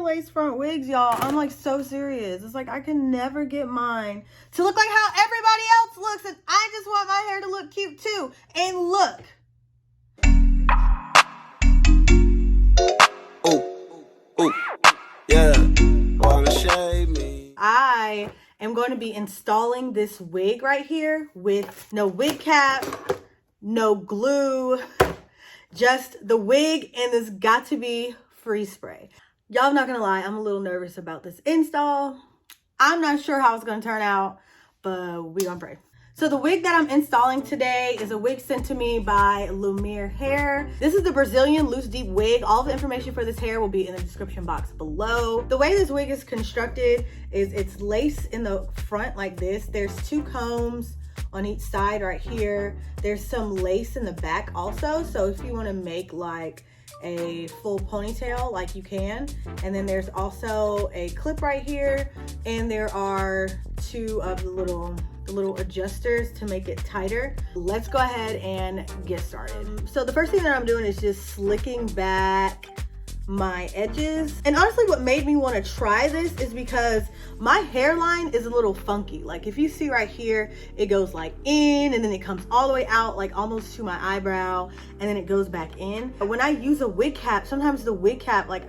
lace front wigs, y'all. I'm like so serious. It's like I can never get mine to look like how everybody else looks, and I just want my hair to look cute too. And look. Oh, yeah, wanna shade me. I am going to be installing this wig right here with no wig cap, no glue, just the wig, and this got to be freeze spray. Y'all, I'm not gonna lie, I'm a little nervous about this install. I'm not sure how it's gonna turn out, but we gonna pray. So the wig that I'm installing today is a wig sent to me by LUMIERE Hair. This is the Brazilian loose deep wig. All the information for this hair will be in the description box below. The way this wig is constructed is it's lace in the front like this. There's 2 combs on each side right here. There's some lace in the back also. So if you wanna make like a full ponytail, like you can. And then there's also a clip right here. And there are 2 of the little adjusters to make it tighter. Let's go ahead and get started. So the first thing that I'm doing is just slicking back my edges. And honestly, what made me want to try this is because my hairline is a little funky. Like if you see right here, it goes like in and then it comes all the way out like almost to my eyebrow and then it goes back in. But when I use a wig cap, sometimes the wig cap, like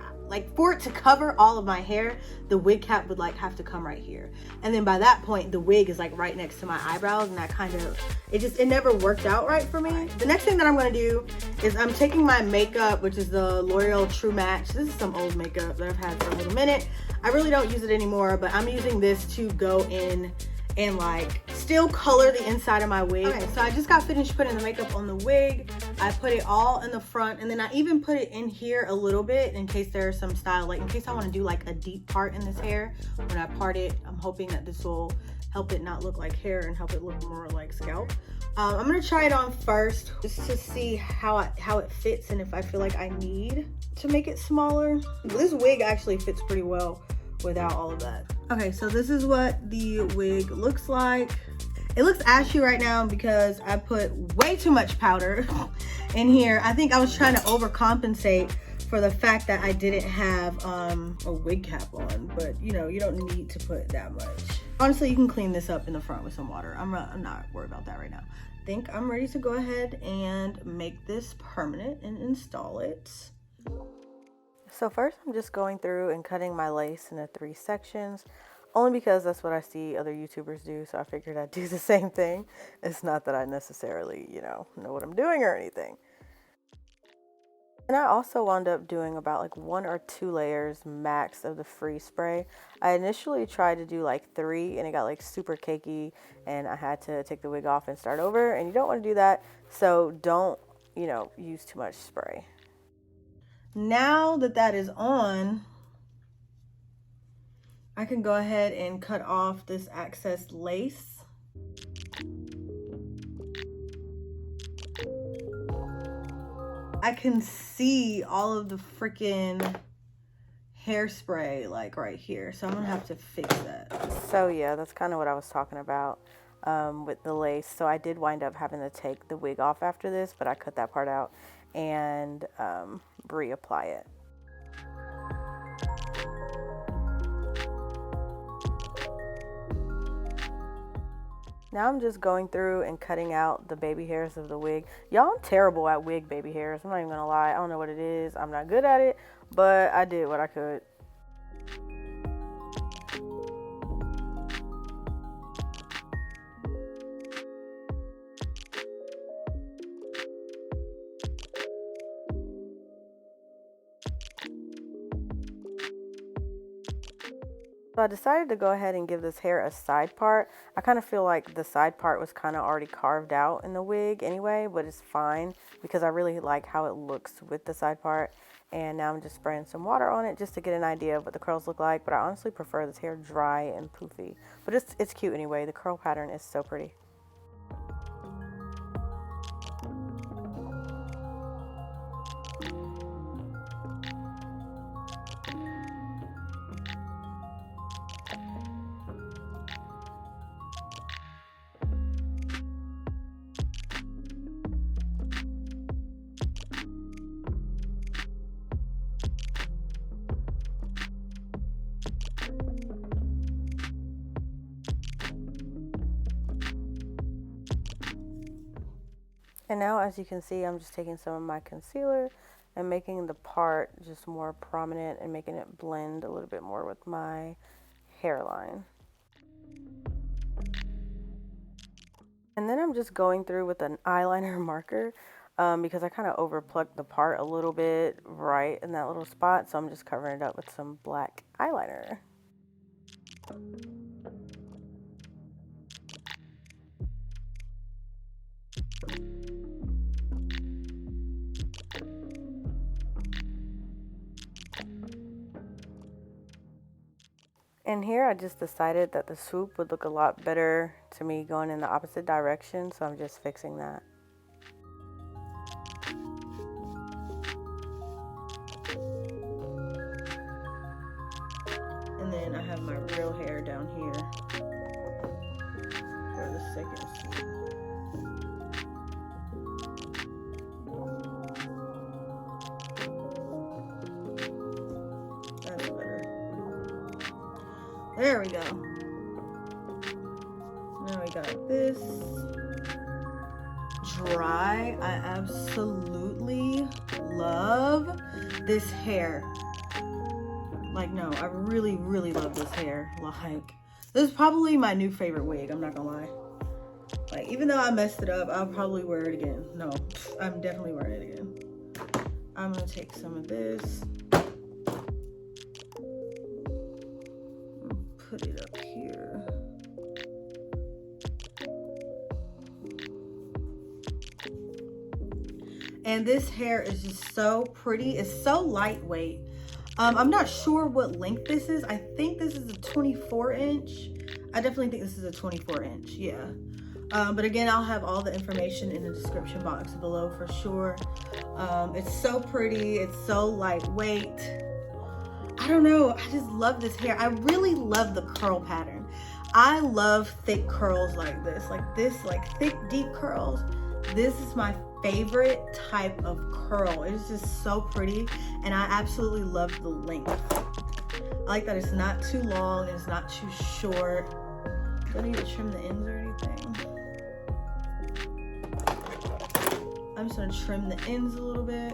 for it to cover all of my hair, the wig cap would like have to come right here. And then by that point, the wig is like right next to my eyebrows, and that kind of, it never worked out right for me. The next thing that I'm gonna do is I'm taking my makeup, which is the L'Oreal True Match. This is some old makeup that I've had for a little minute. I really don't use it anymore, but I'm using this to go in and like still color the inside of my wig. Okay, so I just got finished putting the makeup on the wig. I put it all in the front, and then I even put it in here a little bit in case there's some style, like in case I want to do like a deep part in this hair. When I part it, I'm hoping that this will help it not look like hair and help it look more like scalp. I'm gonna try it on first just to see how it fits and if I feel like I need to make it smaller. This wig actually fits pretty well without all of that. Okay, so this is what the wig looks like. It looks ashy right now because I put way too much powder in here. I think I was trying to overcompensate for the fact that I didn't have a wig cap on, but you know, you don't need to put that much. Honestly, you can clean this up in the front with some water. I'm not worried about that right now. I think I'm ready to go ahead and make this permanent and install it. So first I'm just going through and cutting my lace into 3 sections, only because that's what I see other YouTubers do, so I figured I'd do the same thing. It's not that I necessarily, you know what I'm doing or anything. And I also wound up doing about like 1 or 2 layers max of the freeze spray. I initially tried to do like 3 and it got like super cakey and I had to take the wig off and start over, and you don't want to do that, so don't, use too much spray. Now that that is on, I can go ahead and cut off this excess lace. I can see all of the freaking hairspray like right here, so I'm gonna have to fix that. So yeah, that's kind of what I was talking about with the lace. So I did wind up having to take the wig off after this, but I cut that part out and reapply it. Now I'm just going through and cutting out the baby hairs of the wig. Y'all, I'm terrible at wig baby hairs. I'm not even gonna lie. I don't know what it is. I'm not good at it, but I did what I could. So I decided to go ahead and give this hair a side part. I kind of feel like the side part was kind of already carved out in the wig anyway, but it's fine because I really like how it looks with the side part. And now I'm just spraying some water on it just to get an idea of what the curls look like. But I honestly prefer this hair dry and poofy. But it's cute anyway. The curl pattern is so pretty. And now, as you can see, I'm just taking some of my concealer and making the part just more prominent and making it blend a little bit more with my hairline. And then I'm just going through with an eyeliner marker because I kind of over plucked the part a little bit right in that little spot. So I'm just covering it up with some black eyeliner. And here I just decided that the swoop would look a lot better to me going in the opposite direction. So I'm just fixing that. And then I have my real hair down here for the second swoop. That's better. There we go. Now we got this dry. I absolutely love this hair. Like, no, I really, really love this hair. Like, this is probably my new favorite wig. I'm not gonna lie. Like, even though I messed it up, I'll probably wear it again. No, I'm definitely wearing it again. I'm gonna take some of this. Put it up here. And this hair is just so pretty. It's so lightweight. I'm not sure what length this is. I think this is a 24 inch. I definitely think this is a 24 inch, yeah. But again, I'll have all the information in the description box below for sure. It's so pretty, it's so lightweight. I don't know, I just love this hair. I really love the curl pattern. I love thick curls like this, like thick, deep curls. This is my favorite type of curl. It's just so pretty, and I absolutely love the length. I like that it's not too long, it's not too short. Do I need to trim the ends or anything? I'm just gonna trim the ends a little bit.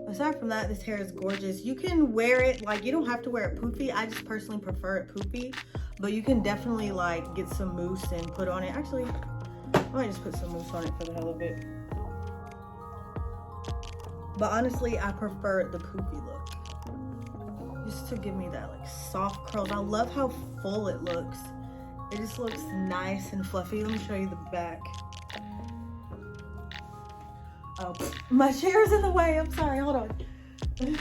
Aside from that, this hair is gorgeous. You can wear it, like, you don't have to wear it poofy. I just personally prefer it poofy, but you can definitely like get some mousse and put on it. Actually, I might just put some mousse on it for the hell of it. But honestly, I prefer the poofy look, just to give me that like soft curls. I love how full it looks. It just looks nice and fluffy. Let me show you the back. Oh, my chair's in the way. I'm sorry. Hold on. Okay.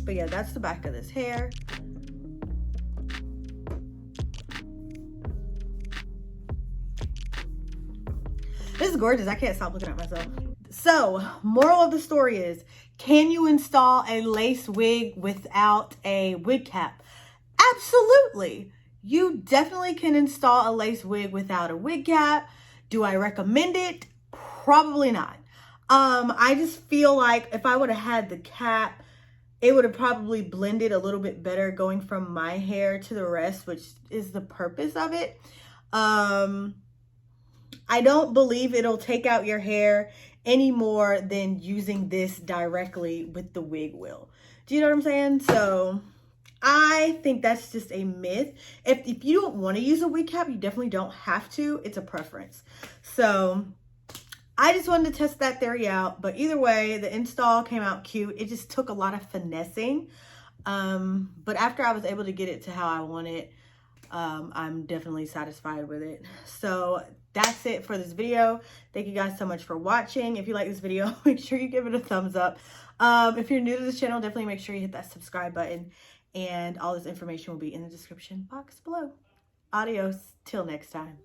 But yeah, that's the back of this hair. This is gorgeous. I can't stop looking at myself. So, moral of the story is, can you install a lace wig without a wig cap? Absolutely. You definitely can install a lace wig without a wig cap. Do I recommend it? Probably not. I just feel like if I would have had the cap, it would have probably blended a little bit better going from my hair to the rest, which is the purpose of it. I don't believe it'll take out your hair any more than using this directly with the wig will. Do you know what I'm saying? So I think that's just a myth. If you don't want to use a wig cap, you definitely don't have to. It's a preference. So I just wanted to test that theory out. But either way, the install came out cute. It just took a lot of finessing. But after I was able to get it to how I want it, I'm definitely satisfied with it. So that's it for this video. Thank you guys so much for watching. If you like this video, make sure you give it a thumbs up. If you're new to this channel, definitely make sure you hit that subscribe button. And all this information will be in the description box below. Adios. Till next time.